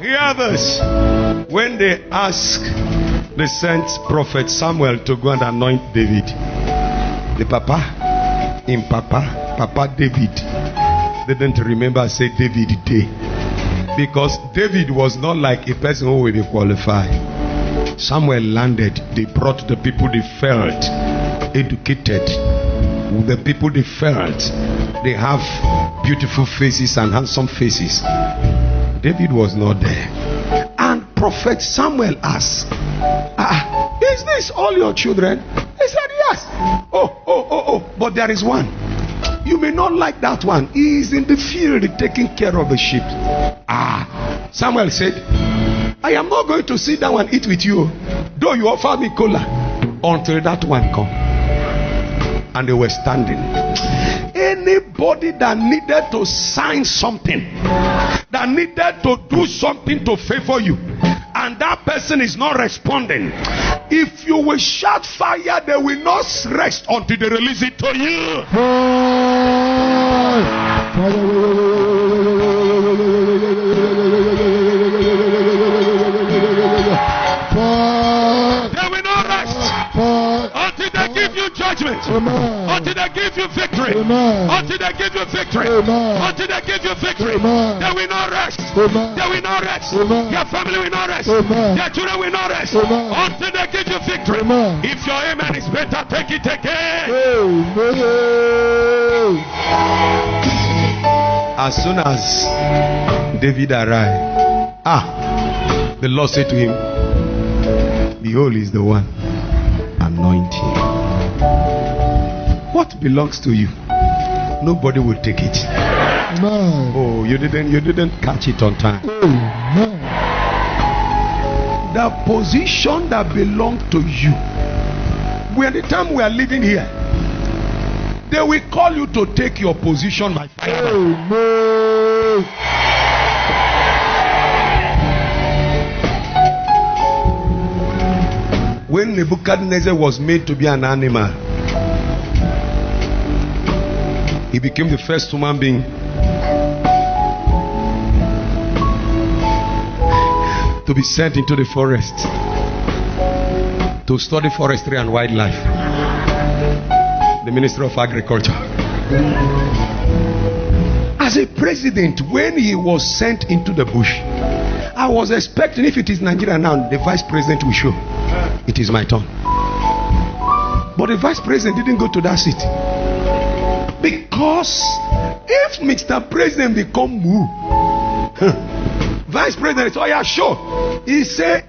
Hear this. When they asked, they sent prophet Samuel to go and anoint David. The papa David didn't remember say David day, because David was not like a person who will be qualified. Samuel landed. They brought the people they felt educated. The people they felt they have beautiful faces and handsome faces. David was not there. And prophet Samuel asked, is this all your children? He said yes. Oh, but there is one. You may not like that one. He is in the field taking care of the sheep. Samuel said, I am not going to sit down and eat with you, though you offer me cola, until that one come. And they were standing. Anybody that needed to sign something, that needed to do something to favor you, and that person is not responding, if you will shout fire, they will not rest until they release it to you. They will not rest until they give you judgment, until they give you victory, until they give you victory, until they give you victory. They will not rest. They will not rest. Your family will not rest. Your children will not rest until they give you victory. If your amen is better, take it again. As soon as David arrived, the Lord said to him, behold is the one, anoint him. What belongs to you, nobody will take it. Oh, you didn't catch it on time. The position that belonged to you, when the time we are living here, they will call you to take your position by fire. When Nebuchadnezzar was made to be an animal, he became the first human being to be sent into the forest to study forestry and wildlife. The Minister of Agriculture. As a president, when he was sent into the bush, I was expecting, if it is Nigeria now, the vice president will show. It is my turn. But the vice president didn't go to that seat. Because if Mr. President become moo, vice president, oh yeah, sure. He say,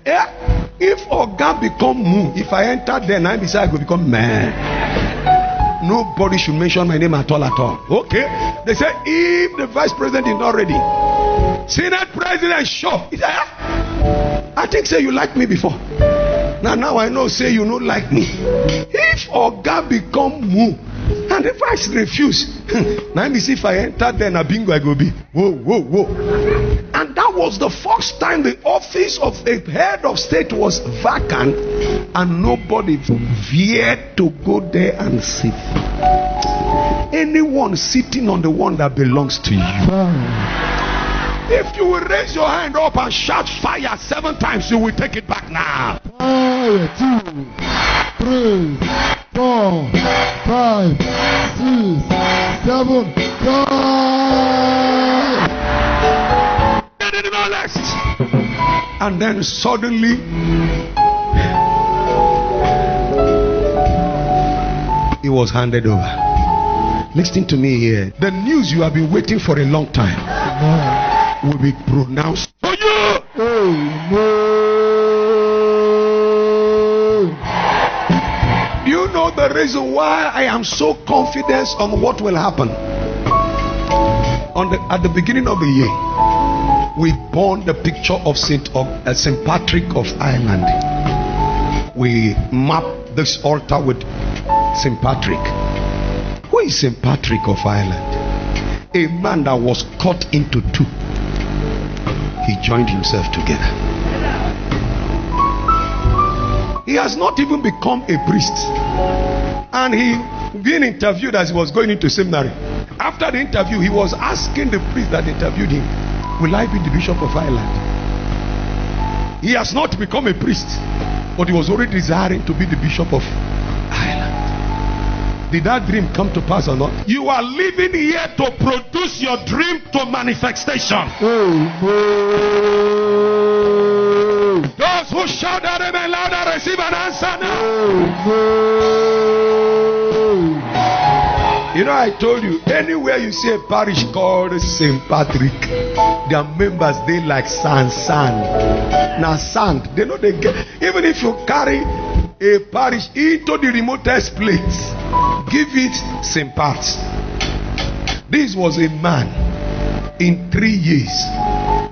if Oga become moo, if I enter then I decide I will become man. Nobody should mention my name at all. Okay? They say, if the vice president is not ready, Senate president, sure. He say, I think say you like me before. Now I know say you don't like me. If Oga become moo, and the vice refuse, now me see if I enter then a bingo I go be. Whoa. And that was the first time the office of a head of state was vacant, and nobody dared to go there and sit. Anyone sitting on the one that belongs to you, if you will raise your hand up and shout fire 7 times, you will take it back now. 1, 2, 3, 4, 5, 6, 7, 5. They did not rest. And then suddenly, it was handed over. Listen to me here. The news you have been waiting for a long time will be pronounced for you. Do you know the reason why I am so confident on what will happen? At the beginning of the year, we born the picture of Saint Patrick of Ireland. We mapped this altar with Saint Patrick. Who is Saint Patrick of Ireland? A man that was cut into 2. He joined himself together. He has not even become a priest. And he being interviewed as he was going into seminary. After the interview, he was asking the priest that interviewed him, will I be the Bishop of Ireland? He has not become a priest, but he was already desiring to be the bishop of Ireland. Did that dream come to pass or not? You are living here to produce your dream to manifestation. Those who shout that amen louder receive an answer now. You know, I told you, anywhere you see a parish called St. Patrick, their members, they like sand. Now sand, they know they get. Even if you carry a parish into the remotest place, give it St. Pat's. This was a man in 3 years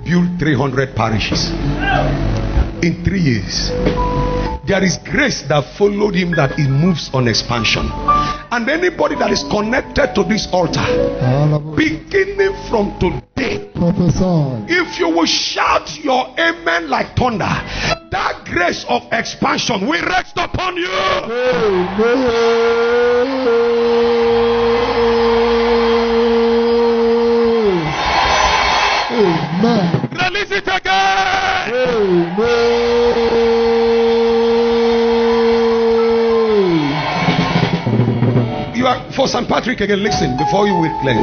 built 300 parishes. In 3 years. There is grace that followed him, that he moves on expansion. And anybody that is connected to this altar, beginning from today, if you will shout your amen like thunder, that grace of expansion will rest upon you. Amen. Release it again. Amen. You are for St. Patrick again. Listen before you will play.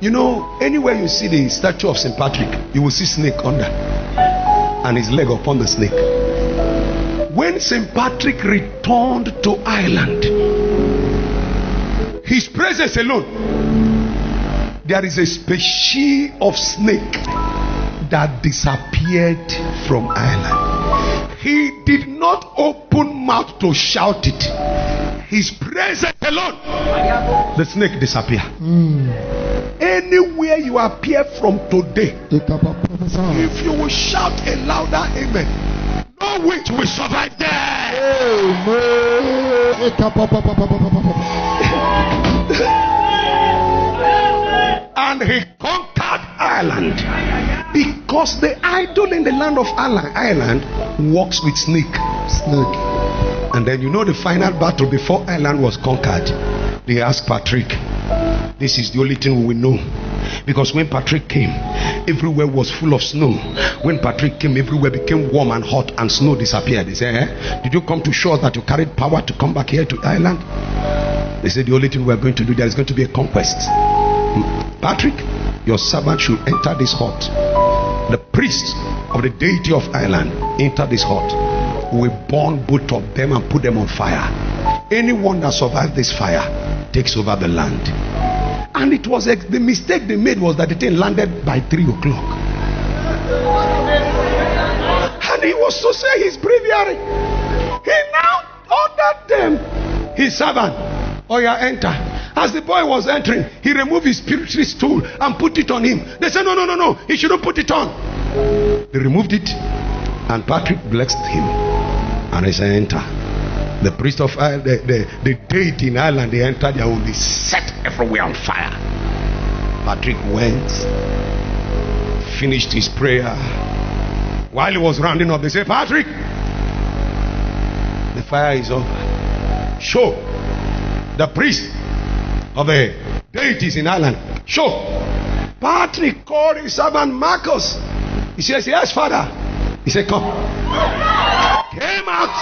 You know, anywhere you see the statue of St. Patrick, you will see snake under and his leg upon the snake. When St. Patrick returned to Ireland, his presence alone, there is a species of snake that disappeared from Ireland. He did not open mouth to shout it. His presence alone, the snake disappeared. Anywhere you appear from today, if you will shout a louder amen, no witch will survive there. And he conquered Ireland because the idol in the land of Ireland walks with snake. And then you know the final battle before Ireland was conquered. They asked Patrick, this is the only thing we know. Because when Patrick came, everywhere was full of snow. When Patrick came, everywhere became warm and hot and snow disappeared. They said, did you come to show us that you carried power to come back here to Ireland? They said, the only thing we are going to do, there is going to be a conquest. Patrick, your servant should enter this hut. The priest of the deity of Ireland enter this hut. We burn both of them and put them on fire. Anyone that survives this fire takes over the land. And it was the mistake they made was that the thing landed by 3 o'clock. And he was to say his breviary. He now ordered them, his servant, oh yeah, enter. As the boy was entering, he removed his spiritual stool and put it on him. They said, no, he shouldn't put it on. They removed it, and Patrick blessed him. And he said, enter. The priest of the deity in Ireland, they entered their own, they set everywhere on fire. Patrick went, finished his prayer. While he was rounding up, they said, Patrick, the fire is over. Show the priest of the deities in Ireland. Show. Patrick called his servant Marcus. He says, yes, Father. He said, come. Came out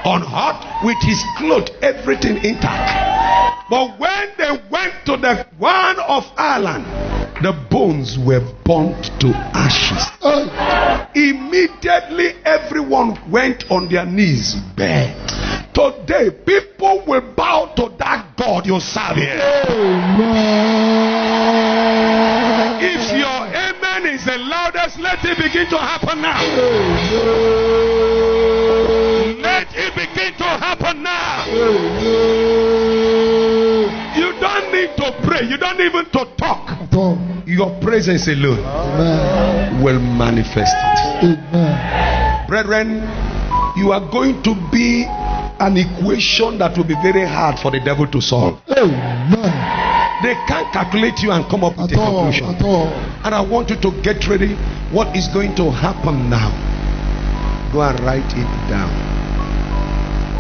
unhurt with his clothes, everything intact. But when they went to the one of Ireland, the bones were burnt to ashes. Immediately everyone went on their knees bare. Today people will bow to that God you serve here. If your amen is the loudest, let it begin to happen now. Let it begin to happen now. You don't need to pray. You don't even to talk. Your presence alone will manifest it. Brethren, you are going to be an equation that will be very hard for the devil to solve. They can't calculate you and come up with a conclusion. And I want you to get ready. What is going to happen now? Go and write it down.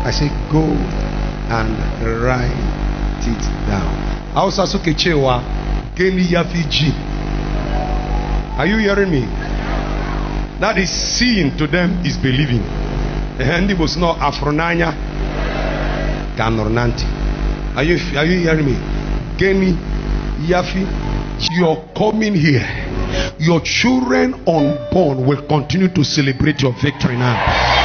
I say go and write it down. Geni Yafiji. Are you hearing me? That is seeing to them is believing. And it was not Afronanya Kanornanti. Are you hearing me? Geni Yafi, you're coming here. Your children unborn will continue to celebrate your victory now.